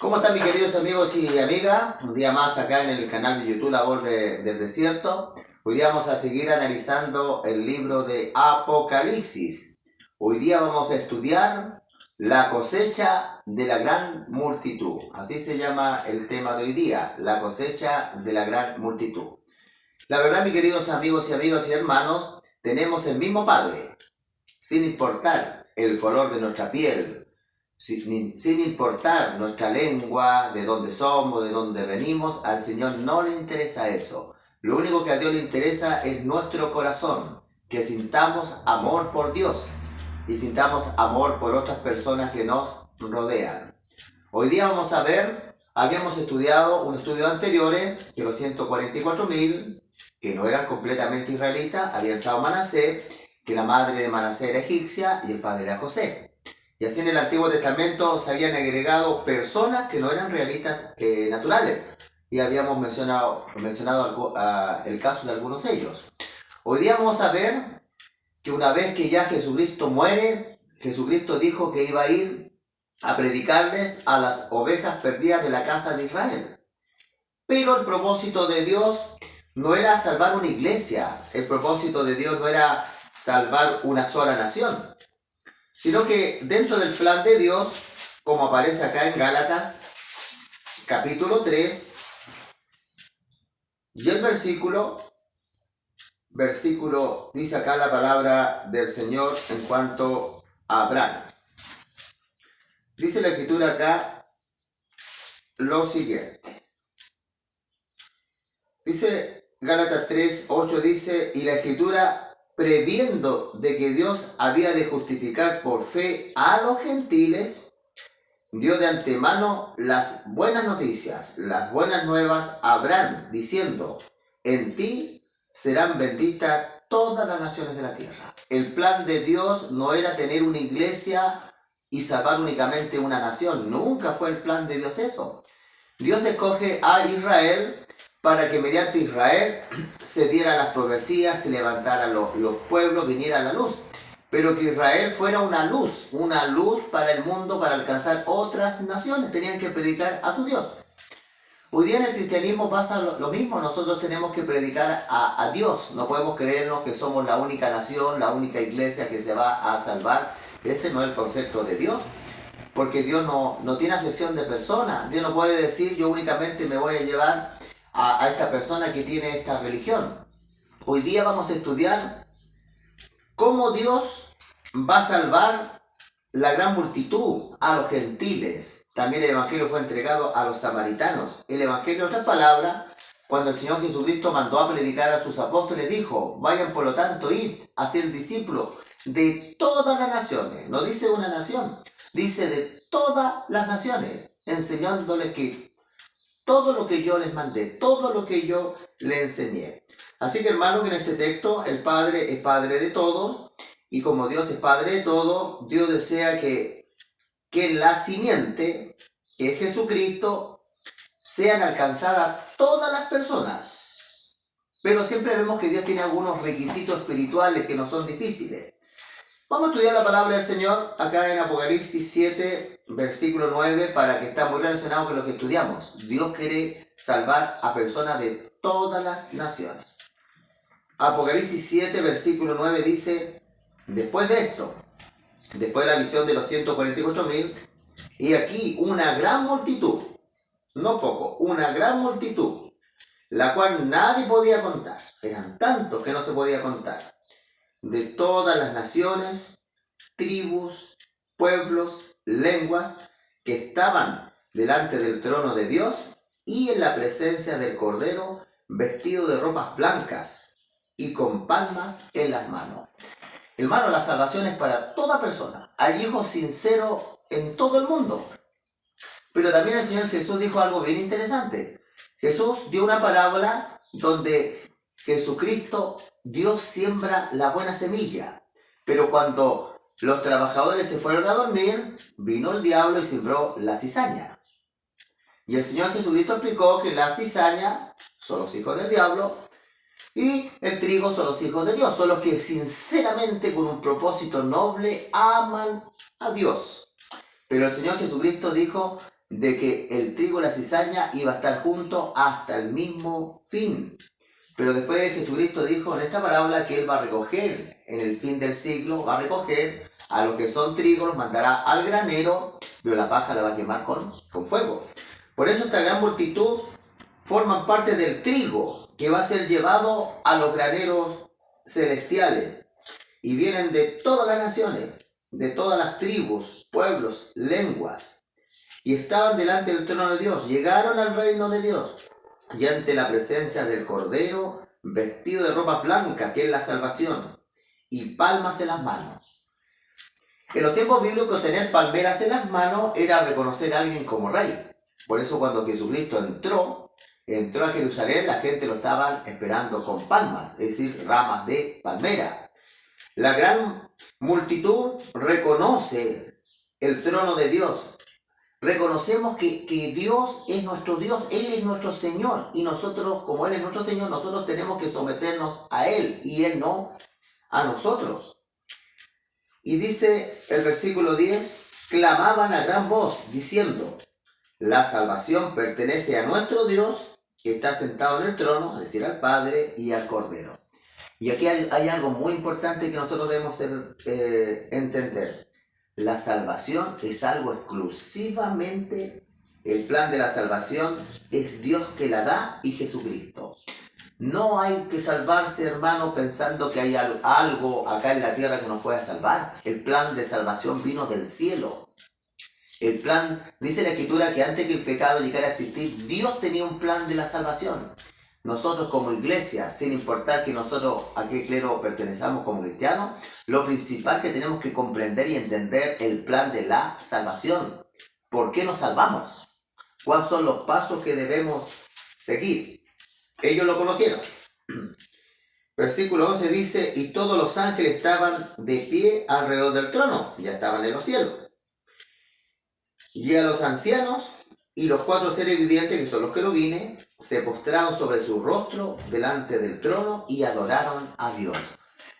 ¿Cómo están mis queridos amigos y amigas? Un día más acá en el canal de YouTube La Voz del Desierto. Hoy día vamos a seguir analizando el libro de Apocalipsis. Hoy día vamos a estudiar la cosecha de la gran multitud. Así se llama el tema de hoy día, la cosecha de la gran multitud. La verdad, mis queridos amigos y amigas y hermanos, tenemos el mismo Padre, sin importar el color de nuestra piel, sin importar nuestra lengua, de dónde somos, de dónde venimos. Al Señor no le interesa eso. Lo único que a Dios le interesa es nuestro corazón, que sintamos amor por Dios y sintamos amor por otras personas que nos rodean. Hoy día vamos a ver, habíamos estudiado un estudio anterior, que los 144.000, que no eran completamente israelitas, había entrado Manasés, que la madre de Manasés era egipcia y el padre era José. Y así en el Antiguo Testamento se habían agregado personas que no eran realistas naturales. Y habíamos mencionado el caso de algunos de ellos. Hoy día vamos a ver que una vez que ya Jesucristo muere, Jesucristo dijo que iba a ir a predicarles a las ovejas perdidas de la casa de Israel. Pero el propósito de Dios no era salvar una iglesia. El propósito de Dios no era salvar una sola nación, sino que dentro del plan de Dios, como aparece acá en Gálatas, capítulo 3, y el versículo, dice acá la palabra del Señor en cuanto a Abraham. Dice la escritura acá lo siguiente. Dice Gálatas 3, 8, dice, y la escritura, previendo de que Dios había de justificar por fe a los gentiles, dio de antemano las buenas noticias, las buenas nuevas a Abraham, diciendo, en ti serán benditas todas las naciones de la tierra. El plan de Dios no era tener una iglesia y salvar únicamente una nación. Nunca fue el plan de Dios eso. Dios escoge a Israel para que mediante Israel se dieran las profecías, se levantaran los pueblos, viniera la luz. Pero que Israel fuera una luz para el mundo, para alcanzar otras naciones. Tenían que predicar a su Dios. Hoy día en el cristianismo pasa lo mismo. Nosotros tenemos que predicar a Dios. No podemos creernos que somos la única nación, la única iglesia que se va a salvar. Este no es el concepto de Dios. Porque Dios no tiene acepción de personas. Dios no puede decir, yo únicamente me voy a llevar a esta persona que tiene esta religión. Hoy día vamos a estudiar cómo Dios va a salvar la gran multitud, a los gentiles. También el evangelio fue entregado a los samaritanos. El evangelio, en otras palabras, cuando el Señor Jesucristo mandó a predicar a sus apóstoles, dijo, vayan por lo tanto, id a ser discípulos de todas las naciones. No dice una nación, dice de todas las naciones, enseñándoles que todo lo que yo les mandé, todo lo que yo les enseñé. Así que hermano, que en este texto el Padre es Padre de todos, y como Dios es Padre de todos, Dios desea que la simiente, que es Jesucristo, sean alcanzadas todas las personas. Pero siempre vemos que Dios tiene algunos requisitos espirituales que no son difíciles. Vamos a estudiar la palabra del Señor acá en Apocalipsis 7, versículo 9, para que está muy relacionado con lo que estudiamos. Dios quiere salvar a personas de todas las naciones. Apocalipsis 7, versículo 9 dice, después de esto, después de la visión de los 144.000, y aquí una gran multitud, no poco, una gran multitud, la cual nadie podía contar. Eran tantos que no se podía contar. De todas las naciones, tribus, pueblos, lenguas, que estaban delante del trono de Dios y en la presencia del Cordero, vestido de ropas blancas y con palmas en las manos. Hermano, la salvación es para toda persona. Hay hijos sinceros en todo el mundo. Pero también el Señor Jesús dijo algo bien interesante. Jesús dio una parábola donde Jesucristo, Dios siembra la buena semilla, pero cuando los trabajadores se fueron a dormir, vino el diablo y sembró la cizaña. Y el Señor Jesucristo explicó que la cizaña son los hijos del diablo y el trigo son los hijos de Dios, son los que sinceramente con un propósito noble aman a Dios. Pero el Señor Jesucristo dijo, de que el trigo y la cizaña iba a estar juntos hasta el mismo fin. Pero después Jesucristo dijo en esta parábola que Él va a recoger en el fin del siglo, va a recoger a los que son trigo, los mandará al granero, pero la paja la va a quemar con fuego. Por eso esta gran multitud forman parte del trigo que va a ser llevado a los graneros celestiales. Y vienen de todas las naciones, de todas las tribus, pueblos, lenguas. Y estaban delante del trono de Dios, llegaron al reino de Dios. Y ante la presencia del Cordero, vestido de ropa blanca, que es la salvación, y palmas en las manos. En los tiempos bíblicos, tener palmeras en las manos era reconocer a alguien como rey. Por eso cuando Jesucristo entró a Jerusalén, la gente lo estaban esperando con palmas, es decir, ramas de palmera. La gran multitud reconoce el trono de Dios. Reconocemos que Dios es nuestro Dios, Él es nuestro Señor. Y nosotros, como Él es nuestro Señor, nosotros tenemos que someternos a Él y Él no a nosotros. Y dice el versículo 10, clamaban a gran voz, diciendo, la salvación pertenece a nuestro Dios, que está sentado en el trono, es decir, al Padre y al Cordero. Y aquí hay algo muy importante que nosotros debemos entender. La salvación es algo exclusivamente, el plan de la salvación es Dios que la da y Jesucristo. No hay que salvarse, hermano, pensando que hay algo acá en la tierra que nos pueda salvar. El plan de salvación vino del cielo. El plan, dice la Escritura, que antes que el pecado llegara a existir, Dios tenía un plan de la salvación. Nosotros como iglesia, sin importar que nosotros a qué clero pertenezcamos como cristianos, lo principal que tenemos que comprender y entender el plan de la salvación. ¿Por qué nos salvamos? ¿Cuáles son los pasos que debemos seguir? Ellos lo conocieron. Versículo 11 dice, y todos los ángeles estaban de pie alrededor del trono, ya estaban en los cielos. Y a los ancianos y los 4 seres vivientes, que son los querubines, se postraron sobre su rostro delante del trono y adoraron a Dios.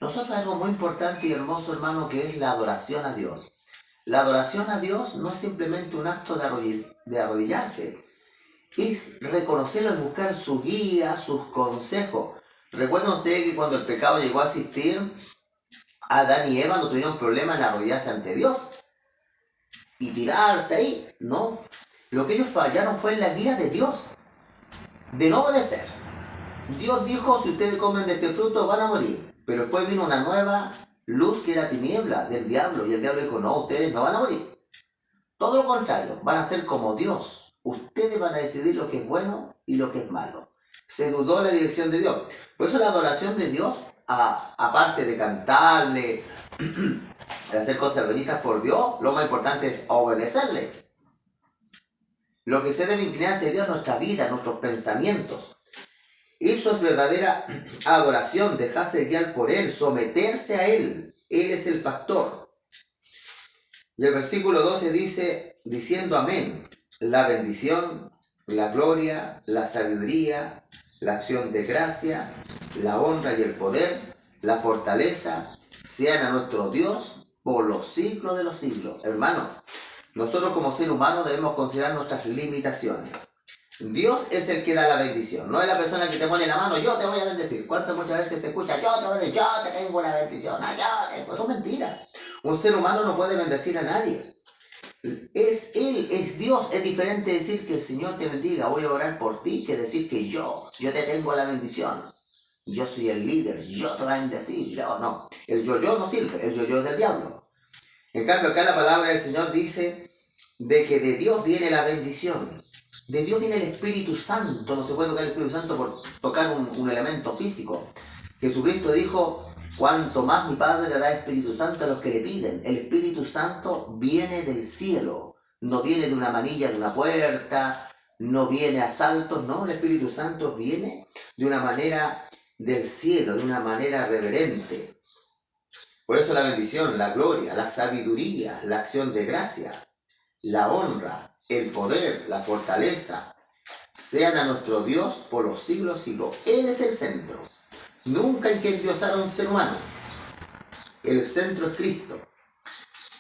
Nosotros hay algo muy importante y hermoso, hermano, que es la adoración a Dios. La adoración a Dios no es simplemente un acto de arrodillarse, es reconocerlo y buscar su guía, sus consejos. Recuerden ustedes que cuando el pecado llegó a existir, Adán y Eva no tuvieron problema en arrodillarse ante Dios y tirarse ahí, no. Lo que ellos fallaron fue en la guía de Dios, de no obedecer. Dios dijo, si ustedes comen de este fruto van a morir. Pero después vino una nueva luz que era tiniebla del diablo. Y el diablo dijo, no, ustedes no van a morir. Todo lo contrario, van a ser como Dios. Ustedes van a decidir lo que es bueno y lo que es malo. Se dudó la dirección de Dios. Por eso la adoración de Dios, aparte de cantarle, de hacer cosas bonitas por Dios, lo más importante es obedecerle. Lo que se debe inclinar ante Dios es nuestra vida, nuestros pensamientos. Eso es verdadera adoración, dejarse guiar por Él, someterse a Él. Él es el pastor. Y el versículo 12 dice, diciendo amén, la bendición, la gloria, la sabiduría, la acción de gracia, la honra y el poder, la fortaleza, sean a nuestro Dios por los siglos de los siglos. Hermano, nosotros como ser humano debemos considerar nuestras limitaciones. Dios es el que da la bendición, no es la persona que te pone la mano, yo te voy a bendecir. ¿Cuántas muchas veces se escucha, yo te tengo una bendición? Eso es mentira. Un ser humano no puede bendecir a nadie. Es Él, es Dios. Es diferente decir que el Señor te bendiga, voy a orar por ti, que decir que yo te tengo la bendición. Yo soy el líder, yo te voy a bendecir. Yo no. El yo no sirve, el yo es del diablo. En cambio acá la palabra del Señor dice de que de Dios viene la bendición. De Dios viene el Espíritu Santo. No se puede tocar el Espíritu Santo por tocar un elemento físico. Jesucristo dijo, cuanto más mi Padre le da Espíritu Santo a los que le piden. El Espíritu Santo viene del cielo. No viene de una manilla de una puerta, no viene a saltos, no. El Espíritu Santo viene de una manera del cielo, de una manera reverente. Por eso la bendición, la gloria, la sabiduría, la acción de gracia, la honra, el poder, la fortaleza, sean a nuestro Dios por los siglos siglos. Él es el centro. Nunca hay que endiosar a un ser humano. El centro es Cristo.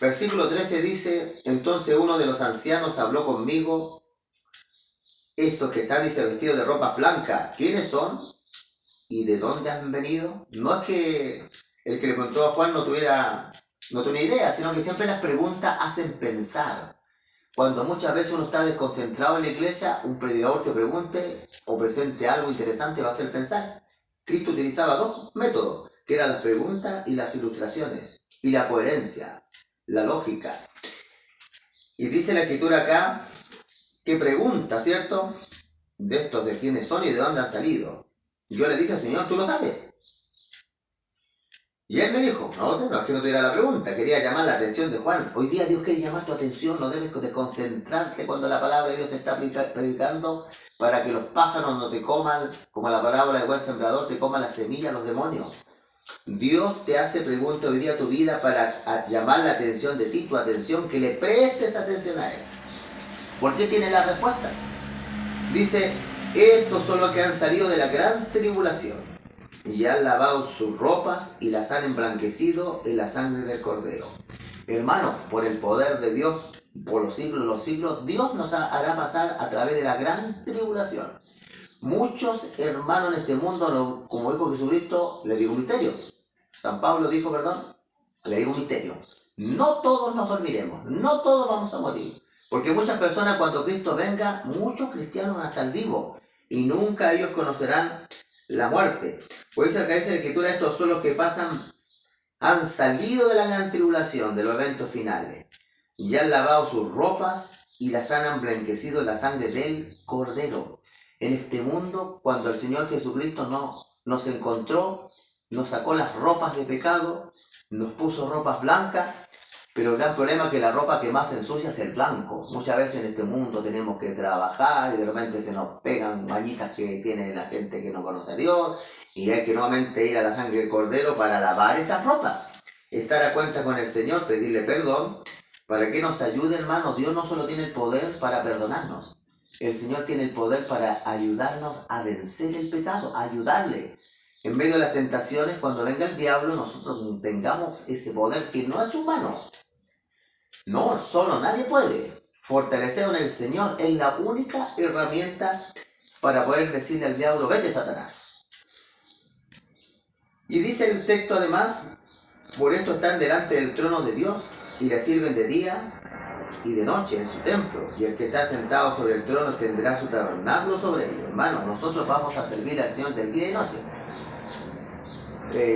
Versículo 13 dice, entonces uno de los ancianos habló conmigo, estos que están, dice, vestidos de ropa blanca, ¿quiénes son? ¿Y de dónde han venido? No es que el que le preguntó a Juan no tenía idea, sino que siempre las preguntas hacen pensar. Cuando muchas veces uno está desconcentrado en la iglesia, un predicador que pregunte o presente algo interesante va a hacer pensar. Cristo utilizaba dos métodos, que eran las preguntas y las ilustraciones, y la coherencia, la lógica. Y dice la escritura acá, que pregunta, ¿cierto? De estos, de quiénes son y de dónde han salido. Yo le dije, Señor, tú lo sabes. Y él me dijo, no es que no tuviera la pregunta, quería llamar la atención de Juan. Hoy día Dios quiere llamar tu atención, no debes de concentrarte cuando la palabra de Dios se está predicando, para que los pájaros no te coman, como la parábola de buen sembrador, te coman las semillas los demonios. Dios te hace preguntas hoy día a tu vida para llamar la atención de ti, tu atención, que le prestes atención a Él. ¿Por qué tiene las respuestas? Dice, estos son los que han salido de la gran tribulación y han lavado sus ropas y las han emblanquecido en la sangre del Cordero. Hermano, por el poder de Dios, por los siglos, Dios nos hará pasar a través de la gran tribulación. Muchos hermanos en este mundo, como dijo Jesucristo, le digo un misterio. San Pablo dijo, le digo un misterio. No todos nos dormiremos, no todos vamos a morir. Porque muchas personas, cuando Cristo venga, muchos cristianos van a estar vivos y nunca ellos conocerán la muerte. Por eso acá dice la escritura, estos son los que han salido de la gran tribulación, de los eventos finales, y han lavado sus ropas y las han emblanquecido en la sangre del Cordero. En este mundo, cuando el Señor Jesucristo nos encontró, nos sacó las ropas de pecado, nos puso ropas blancas, pero el gran problema es que la ropa que más se ensucia es el blanco. Muchas veces en este mundo tenemos que trabajar y de repente se nos pegan mañitas que tiene la gente que no conoce a Dios, y hay que nuevamente ir a la sangre del Cordero para lavar estas ropas. Estar a cuenta con el Señor, pedirle perdón, para que nos ayude, hermano. Dios no solo tiene el poder para perdonarnos, el Señor tiene el poder para ayudarnos a vencer el pecado, a ayudarle. En medio de las tentaciones, cuando venga el diablo, nosotros tengamos ese poder que no es humano. No, solo nadie puede. Fortalecer en el Señor es la única herramienta para poder decirle al diablo, vete, Satanás. Y dice el texto además, por esto están delante del trono de Dios y le sirven de día y de noche en su templo, y el que está sentado sobre el trono tendrá su tabernáculo sobre ellos. Hermano, nosotros vamos a servir al Señor del día y de noche.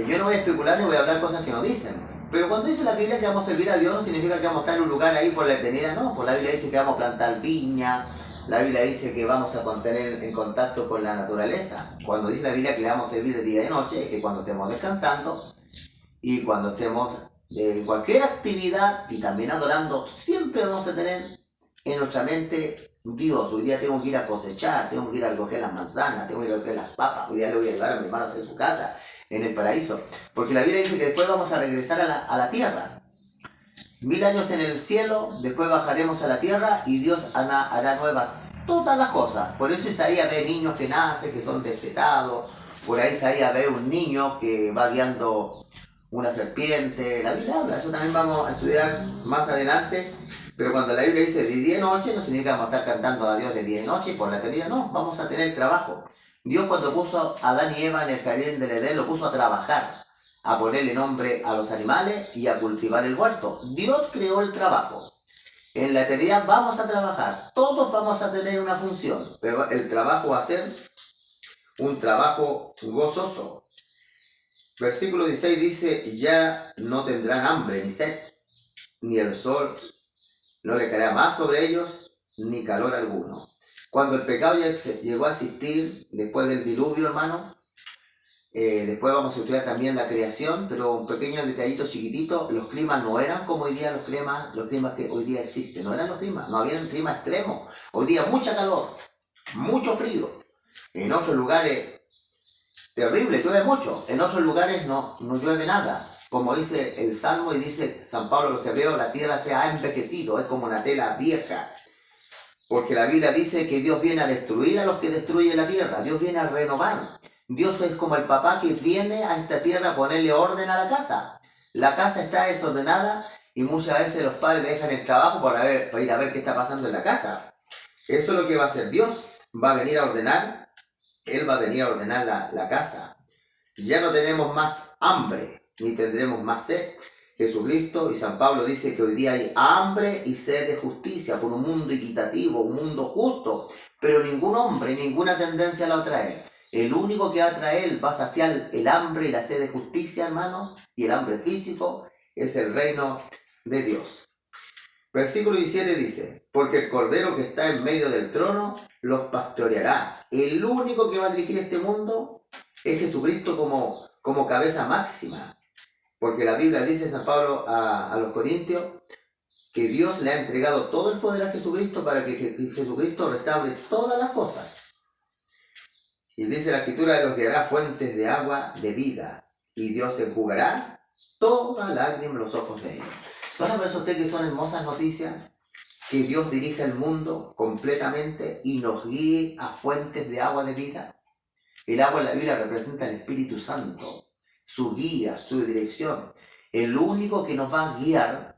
Yo no voy a especular ni voy a hablar cosas que no dicen, pero cuando dice la Biblia que vamos a servir a Dios, no significa que vamos a estar en un lugar ahí por la eternidad, no. Pues la Biblia dice que vamos a plantar viña, la Biblia dice que vamos a tener en contacto con la naturaleza. Cuando dice la Biblia que le vamos a servir de día y de noche, es que cuando estemos descansando y cuando estemos en cualquier actividad y también adorando, siempre vamos a tener en nuestra mente Dios. Hoy día tengo que ir a cosechar, tengo que ir a recoger las manzanas, tengo que ir a recoger las papas, hoy día le voy a llevar a mi hermano a hacer su casa en el paraíso, porque la Biblia dice que después vamos a regresar a la tierra. 1000 años en el cielo, después bajaremos a la tierra y Dios hará nuevas todas las cosas. Por eso Isaías ve niños que nacen, que son destetados. Por ahí Isaías ve un niño que va guiando una serpiente. La Biblia habla, eso también vamos a estudiar más adelante. Pero cuando la Biblia dice de día y noche, no significa que vamos a estar cantando a Dios de día y noche por la eternidad, no, vamos a tener trabajo. Dios, cuando puso a Adán y Eva en el jardín del Edén, lo puso a trabajar, a ponerle nombre a los animales y a cultivar el huerto. Dios creó el trabajo. En la eternidad vamos a trabajar, todos vamos a tener una función, pero el trabajo va a ser un trabajo gozoso. Versículo 16 dice, ya no tendrán hambre ni sed, ni el sol no le caerá más sobre ellos, ni calor alguno. Cuando el pecado ya llegó a existir, después del diluvio, hermano, después vamos a estudiar también la creación, pero un pequeño detallito chiquitito, los climas no eran como hoy día los climas que hoy día existen, no eran los climas, no había un clima extremo. Hoy día mucha calor, mucho frío, en otros lugares terrible, llueve mucho, en otros lugares no llueve nada. Como dice el Salmo y dice San Pablo a los Hebreos, la tierra se ha envejecido, es como una tela vieja. Porque la Biblia dice que Dios viene a destruir a los que destruyen la tierra, Dios viene a renovar. Dios es como el papá que viene a esta tierra a ponerle orden a la casa. La casa está desordenada Y muchas veces los padres dejan el trabajo para ir a ver qué está pasando en la casa. Eso es lo que va a hacer Dios. Va a venir a ordenar. Él va a venir a ordenar la casa. Ya no tenemos más hambre, ni tendremos más sed. Jesucristo y San Pablo dice que hoy día hay hambre y sed de justicia por un mundo equitativo, un mundo justo, pero ningún hombre, ninguna tendencia lo va a traer. El único que va a traer, va a saciar el hambre y la sed de justicia, hermanos, y el hambre físico, es el reino de Dios. Versículo 17 dice, porque el Cordero que está en medio del trono los pastoreará. El único que va a dirigir este mundo es Jesucristo como cabeza máxima. Porque la Biblia dice, San Pablo a los Corintios, que Dios le ha entregado todo el poder a Jesucristo para que Jesucristo restaure todas las cosas. Y dice la Escritura, de los que hará fuentes de agua de vida, y Dios enjugará toda lágrima en los ojos de ellos. ¿No le parece a usted que son hermosas noticias? Que Dios dirija el mundo completamente y nos guíe a fuentes de agua de vida. El agua en la Biblia representa el Espíritu Santo, su guía, su dirección. El único que nos va a guiar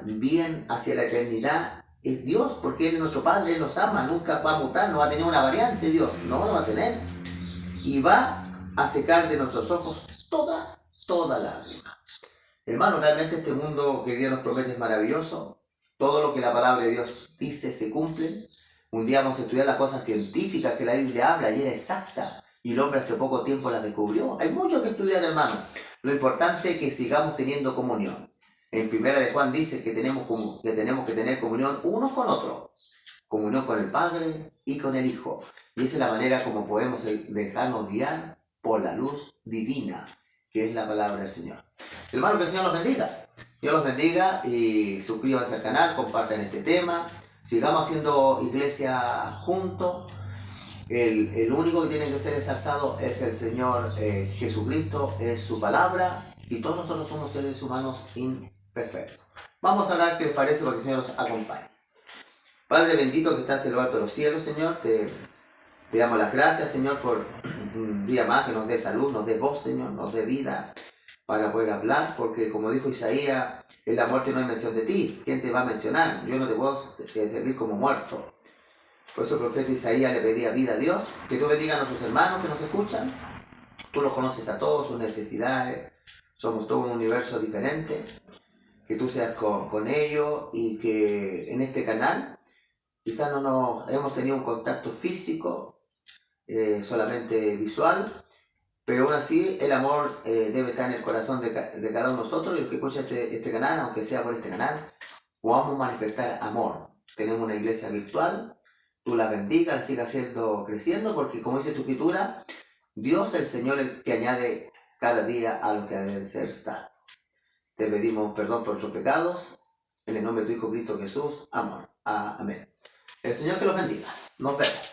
bien hacia la eternidad es Dios, porque Él es nuestro Padre, Él nos ama, nunca va a mutar, no va a tener una variante Dios, no lo va a tener. Y va a secar de nuestros ojos toda lágrima. Hermano, realmente este mundo que Dios nos promete es maravilloso. Todo lo que la palabra de Dios dice se cumple. Un día vamos a estudiar las cosas científicas que la Biblia habla y era exacta. Y el hombre hace poco tiempo las descubrió. Hay mucho que estudiar, hermano. Lo importante es que sigamos teniendo comunión. En Primera de Juan dice que tenemos que tener comunión unos con otros. Comunión con el Padre y con el Hijo. Y esa es la manera como podemos dejarnos guiar por la luz divina, que es la palabra del Señor. Hermano, que el Señor los bendiga. Dios los bendiga y suscríbanse al canal, compartan este tema. Sigamos haciendo iglesia juntos. El único que tiene que ser exaltado es el Señor Jesucristo, es su palabra, y todos nosotros somos seres humanos imperfectos. Vamos a hablar, ¿qué les parece? Para que el Señor nos acompañe. Padre bendito que estás en lo alto de los cielos, Señor, te damos las gracias, Señor, por un día más que nos dé salud, nos dé voz, Señor, nos dé vida para poder hablar, porque como dijo Isaías, en la muerte no hay mención de ti. ¿Quién te va a mencionar? Yo no te puedo servir como muerto. Por eso el profeta Isaías le pedía vida a Dios, que tú bendiga a nuestros hermanos que nos escuchan. Tú los conoces a todos, sus necesidades, somos todo un universo diferente. Que tú seas con ellos y que en este canal quizás no nos hemos tenido un contacto físico, solamente visual, pero aún así el amor debe estar en el corazón de cada uno de nosotros, y los que escuchan este canal, aunque sea por este canal, podamos manifestar amor. Tenemos una iglesia virtual. Tú la bendiga, la sigas creciendo, porque como dice tu escritura, Dios el Señor el que añade cada día a lo que deben ser salvos. Te pedimos perdón por nuestros pecados, en el nombre de tu Hijo Cristo Jesús, amor. Amén. El Señor que los bendiga. Nos vemos.